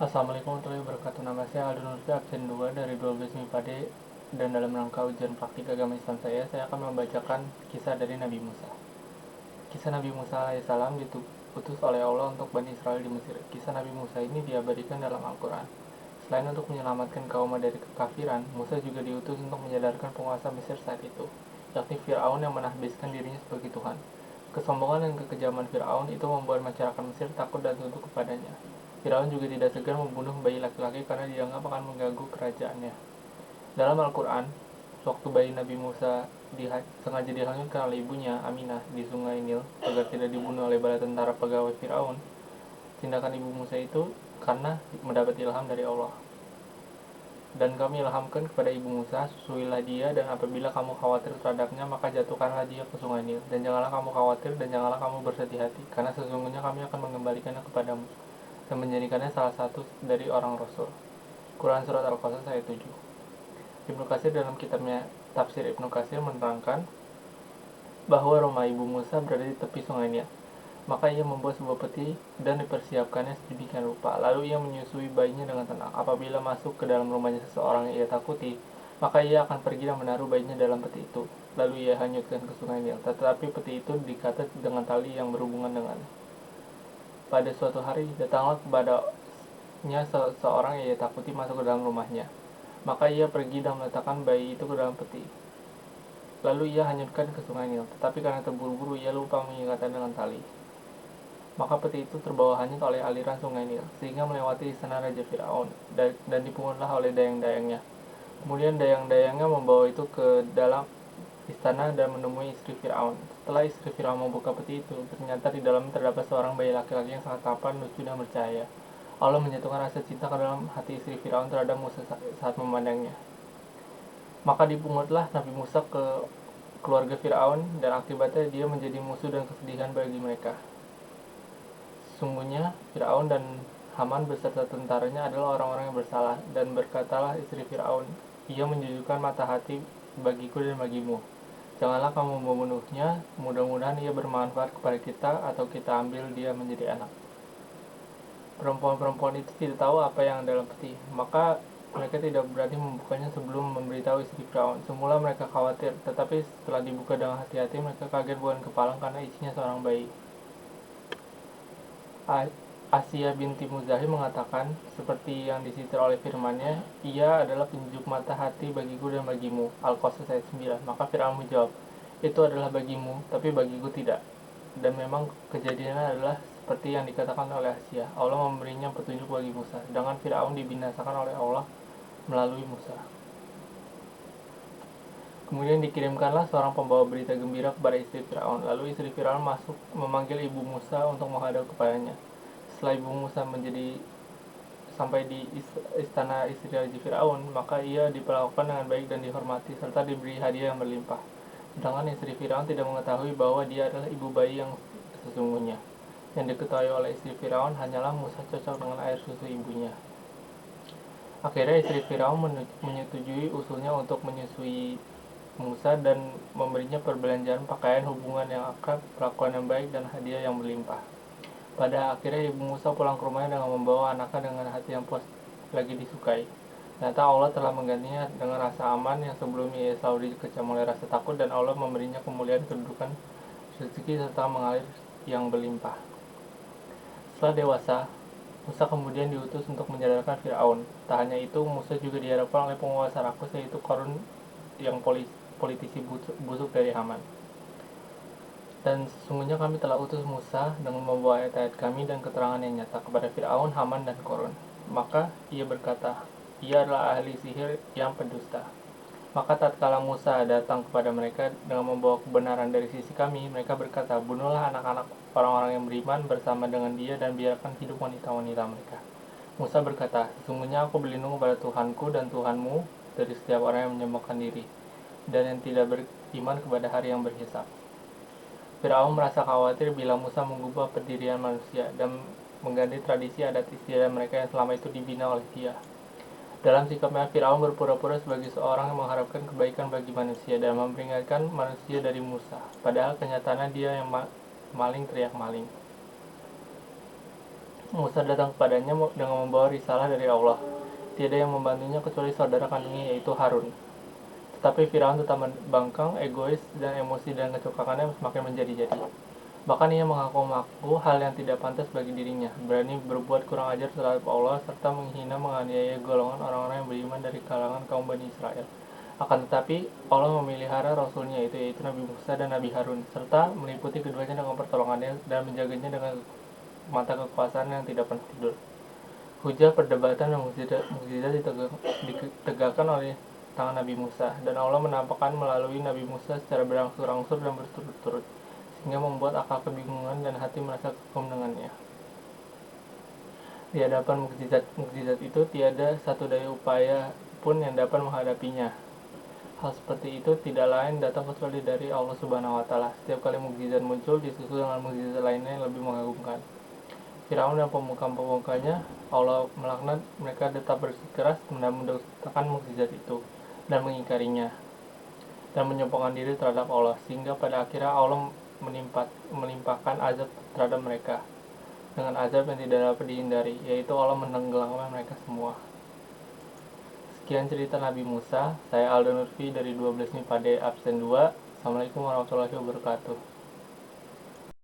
Assalamualaikum warahmatullahi wabarakatuh. Nama saya Aldo Nurfi, absen 2 dari 12 MIPA D, dan dalam rangka ujian praktik agama Islam saya akan membacakan kisah dari Nabi Musa. Kisah Nabi Musa alaihissalam diutus oleh Allah untuk Bani Israel di Mesir. Kisah Nabi Musa ini diabadikan dalam Al-Quran. Selain untuk menyelamatkan kaumnya dari kekafiran, Musa juga diutus untuk menyadarkan penguasa Mesir saat itu, yakni Fir'aun yang menahbiskan dirinya sebagai Tuhan. Kesombongan dan kekejaman Fir'aun itu membuat masyarakat Mesir takut dan tunduk kepadanya. Firaun juga tidak segan membunuh bayi laki-laki karena dianggap akan mengganggu kerajaannya. Dalam Al-Quran, waktu bayi Nabi Musa sengaja dihanyutkan oleh ibunya, Aminah, di sungai Nil agar tidak dibunuh oleh bala tentara pegawai Firaun, tindakan ibu Musa itu karena mendapat ilham dari Allah. Dan kami ilhamkan kepada ibu Musa, susuilah dia, dan apabila kamu khawatir terhadapnya, maka jatuhkanlah dia ke sungai Nil. Dan janganlah kamu khawatir, dan janganlah kamu bersedih hati, karena sesungguhnya kami akan mengembalikannya kepadamu dan menjadikannya salah satu dari orang Rasul. Quran Surat Al-Qasas ayat 7. Ibnu Katsir dalam kitabnya Tafsir Ibnu Katsir menerangkan bahwa rumah ibu Musa berada di tepi sungai Nil. Maka ia membuat sebuah peti dan dipersiapkannya sedemikian rupa. Lalu ia menyusui bayinya dengan tenang. Apabila masuk ke dalam rumahnya seseorang yang ia takuti, maka ia akan pergi dan menaruh bayinya dalam peti itu. Lalu ia hanyutkan ke sungai Nil. Tetapi peti itu diikat dengan tali yang berhubungan dengannya. Pada suatu hari, datanglah kepadanya seorang yang ia takuti masuk ke dalam rumahnya. Maka ia pergi dan meletakkan bayi itu ke dalam peti. Lalu ia hanyutkan ke sungai Nil. Tetapi karena terburu-buru, ia lupa mengikatnya dengan tali. Maka peti itu terbawa hanyut oleh aliran sungai Nil, sehingga melewati istana Raja Fir'aun, dan dipungutlah oleh dayang-dayangnya. Kemudian dayang-dayangnya membawa itu ke dalam istana dan menemui istri Fir'aun. Setelah istri Fir'aun membuka peti itu, ternyata di dalam terdapat seorang bayi laki-laki yang sangat tampan, lucu, dan bercahaya. Allah menjatuhkan rasa cinta ke dalam hati istri Fir'aun terhadap Musa saat memandangnya. Maka dipungutlah Nabi Musa ke keluarga Fir'aun, dan akibatnya dia menjadi musuh dan kesedihan bagi mereka. Sungguhnya Fir'aun dan Haman beserta tentaranya adalah orang-orang yang bersalah, dan berkatalah istri Fir'aun, ia menjujukkan mata hati bagiku dan bagimu. Janganlah kamu membunuhnya, mudah-mudahan ia bermanfaat kepada kita, atau kita ambil dia menjadi anak. Perempuan-perempuan itu tidak tahu apa yang dalam peti, maka mereka tidak berani membukanya sebelum memberitahu istri Fir'aun. Semula mereka khawatir, tetapi setelah dibuka dengan hati-hati, mereka kaget bukan kepalang karena isinya seorang bayi. Asia binti Muzahim mengatakan, seperti yang disitir oleh firman-Nya, ia adalah penjujuk mata hati bagiku dan bagimu. Al-Qasas ayat 9. Maka Fir'aun menjawab, itu adalah bagimu, tapi bagiku tidak. Dan memang kejadiannya adalah seperti yang dikatakan oleh Asia. Allah memberinya petunjuk bagi Musa, sedangkan Fir'aun dibinasakan oleh Allah melalui Musa. Kemudian dikirimkanlah seorang pembawa berita gembira kepada istri Fir'aun. Lalu istri Fir'aun masuk memanggil ibu Musa untuk menghadap kepadanya. Setelah ibu Musa sampai di istana istri Raja Fir'aun, maka ia diperlakukan dengan baik dan dihormati, serta diberi hadiah yang berlimpah. Sedangkan istri Fir'aun tidak mengetahui bahwa dia adalah ibu bayi yang sesungguhnya. Yang diketahui oleh istri Fir'aun hanyalah Musa cocok dengan air susu ibunya. Akhirnya istri Fir'aun menyetujui usulnya untuk menyusui Musa dan memberinya perbelanjaan pakaian, hubungan yang akrab, perlakuan yang baik, dan hadiah yang berlimpah. Pada akhirnya ibu Musa pulang ke rumahnya dengan membawa anaknya dengan hati yang puas lagi disukai. Ternyata Allah telah menggantinya dengan rasa aman yang sebelumnya ia selalu dikecam oleh rasa takut, dan Allah memberinya kemuliaan, kedudukan, rezeki, serta mengalir yang berlimpah. Setelah dewasa, Musa kemudian diutus untuk menyadarkan Fir'aun. Tak hanya itu, Musa juga dihadapkan oleh penguasa rakus, yaitu Qarun, yang politisi busuk dari Haman. Dan sesungguhnya kami telah utus Musa dengan membawa ayat-ayat kami dan keterangan yang nyata kepada Fir'aun, Haman, dan Qarun. Maka ia berkata, ia adalah ahli sihir yang pendusta. Maka tatkala Musa datang kepada mereka dengan membawa kebenaran dari sisi kami, mereka berkata, bunuhlah anak-anak orang-orang yang beriman bersama dengan dia dan biarkan hidup wanita-wanita mereka. Musa berkata, sesungguhnya aku berlindung kepada Tuhanku dan Tuhanmu dari setiap orang yang menyembahkan diri dan yang tidak beriman kepada hari yang berhisab. Fir'aun merasa khawatir bila Musa mengubah pendirian manusia dan mengganti tradisi adat istiadat mereka yang selama itu dibina oleh dia. Dalam sikapnya, Fir'aun berpura-pura sebagai seorang yang mengharapkan kebaikan bagi manusia dan memperingatkan manusia dari Musa, padahal kenyataannya dia yang maling teriak maling. Musa datang kepadanya dengan membawa risalah dari Allah. Tiada yang membantunya kecuali saudara kandungnya yaitu Harun. Tetapi Firaun tetap membangkang, egois, dan emosi dan kecokakannya semakin menjadi-jadi. Bahkan ia mengaku-ngaku hal yang tidak pantas bagi dirinya, berani berbuat kurang ajar terhadap Allah, serta menghina menganiaya golongan orang-orang yang beriman dari kalangan kaum Bani Israel. Akan tetapi, Allah memelihara Rasulnya yaitu Nabi Musa dan Nabi Harun, serta meliputi keduanya dengan pertolongannya dan menjaganya dengan mata kekuasaan yang tidak pernah tidur. Hujah perdebatan dan mukjizat ditegakkan oleh tangan Nabi Musa, dan Allah menampakkan melalui Nabi Musa secara berangsur-angsur dan berturut-turut, sehingga membuat akal kebingungan dan hati merasa kagum dengannya. Di hadapan mukjizat itu tiada satu daya upaya pun yang dapat menghadapinya. Hal seperti itu tidak lain datang kecuali dari Allah Subhanahu wa taala. Setiap kali mukjizat muncul disusul dengan mukjizat lainnya yang lebih mengagumkan. Firaun dan pemuka-pemukanya, Allah melaknat mereka tetap bersikeras mendustakan mukjizat itu dan mengingkarinya dan menyombongkan diri terhadap Allah, sehingga pada akhirnya Allah melimpahkan azab terhadap mereka dengan azab yang tidak dapat dihindari, yaitu Allah menenggelamkan mereka semua. Sekian cerita Nabi Musa. Saya Aldo Nurfi dari 12 MIPAD absen 2. Assalamualaikum warahmatullahi wabarakatuh.